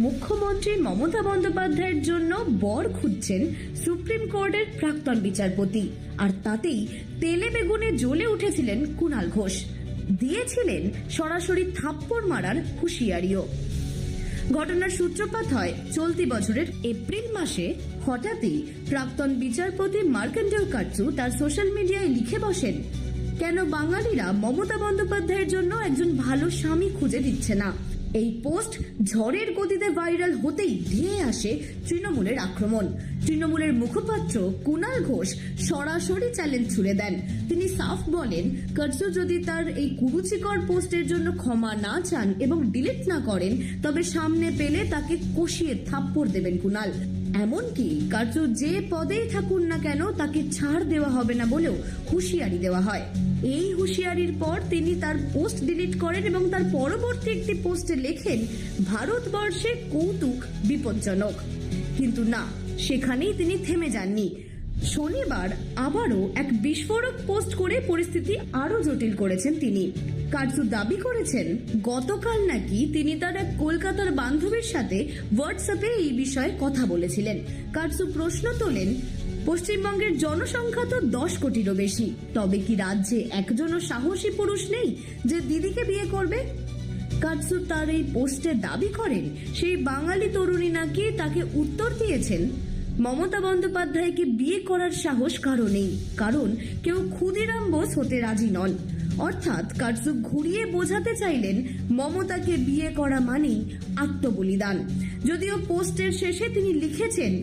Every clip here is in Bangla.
মুখ্যমন্ত্রী মমতা বন্দ্যোপাধ্যায়ের জন্য বর খুঁজছেন সুপ্রিম কোর্টের প্রাক্তন বিচারপতি, আর তাতেই তেলে বেগুনে জ্বলে উঠেছিলেন কুণাল ঘোষ। দিয়েছিলেন সরাসরি থাপ্পড় মারার হুঁশিয়ারিও। ঘটনার সূত্রপাত হয় চলতি বছরের এপ্রিল মাসে। হঠাৎই প্রাক্তন বিচারপতি মার্কেন্ডেয় কাটসু তার সোশ্যাল মিডিয়ায় লিখে বসেন, কেন বাঙালিরা মমতা বন্দ্যোপাধ্যায়ের জন্য একজন ভালো স্বামী খুঁজে দিচ্ছে না। এই পোস্ট ঝড়ের গতিতে ভাইরাল হতেই ধেয়ে আসে তৃণমূলের আক্রমণ। তৃণমূলের মুখপাত্র কুণাল ঘোষ সরাসরি চ্যালেঞ্জ ছুড়ে দেন। তিনি সাফ বলেন, কাটসু যদি তার এই কুরুচিকর পোস্টের জন্য ক্ষমা না চান এবং ডিলিট না করেন, তবে সামনে পেলে তাকে কষিয়ে থাপ্পড় দেবেন কুণাল। এমনকি কাটসু যে পদেই থাকুন না কেন তাকে ছাড় দেওয়া হবে না বলেও হুঁশিয়ারি দেওয়া হয়। এই হুঁশিয়ারির পর তিনি তার পোস্ট ডিলিট করেন এবং তার পরবর্তী একটি পোস্টে লেখেন, ভারতবর্ষে কৌতুক বিপজ্জনক। কিন্তু না, সেখানেই তিনি থেমে যাননি। শনিবার আবারও এক বিস্ফোরক পোস্ট করে পরিস্থিতি আরো জটিল করেছেন তিনি। কাটসু দাবি করেছেন, গতকাল নাকি তিনি তার এক কলকাতার বান্ধবীর সাথে হোয়াটসঅ্যাপে এই বিষয়ে কথা বলেছিলেন। কাটসু প্রশ্ন তোলেন, পশ্চিমবঙ্গের জনসংখ্যা তো 10 কোটিরও বেশি, তবে কি রাজ্যে একজনও সাহসী পুরুষ নেই যে দিদিকে বিয়ে করবে? কাটসু তার এই পোস্টে দাবি করেন, সেই বাঙালি তরুণী নাকি তাকে উত্তর দিয়েছেন, মমতা বন্দ্যোপাধ্যায়কে বিয়ে করার সাহস কারো নেই, কারণ কেউ ক্ষুদিরাম বোস হতে রাজি নন। অর্থাৎ কাটসু ঘুরিয়ে বোঝাতে চাইলেন মমতাকে বিয়ে করা মানেই আত্মবলিদান। যদিও পোস্টের শেষে তিনি লিখেছেন,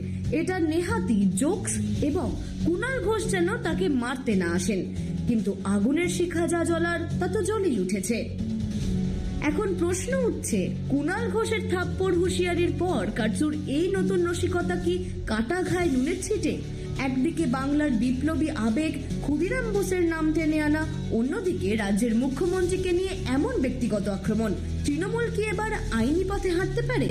এটা নেহাতি জোকস এবং কুণাল ঘোষ যেন তাকে মারতে না আসেন। কিন্তু আগুনের শিখা যা জ্বলার তা তো জ্বলেই উঠেছে। এখন প্রশ্ন উঠছে, কুণাল ঘোষের থাপ্পড় হুঁশিয়ারির পর কাটসুর এই নতুন রসিকতা কি কাটা ঘায়ে নুনের ছিটে? একদিকে বাংলার বিপ্লবী আবেগ ক্ষুদিরাম বোসের নাম টেনে আনা, অন্যদিকে রাজ্যের মুখ্যমন্ত্রীকে নিয়ে এমন ব্যক্তিগত আক্রমণ। তৃণমূল কি এবার আইনি পথে হাঁটতে পারে?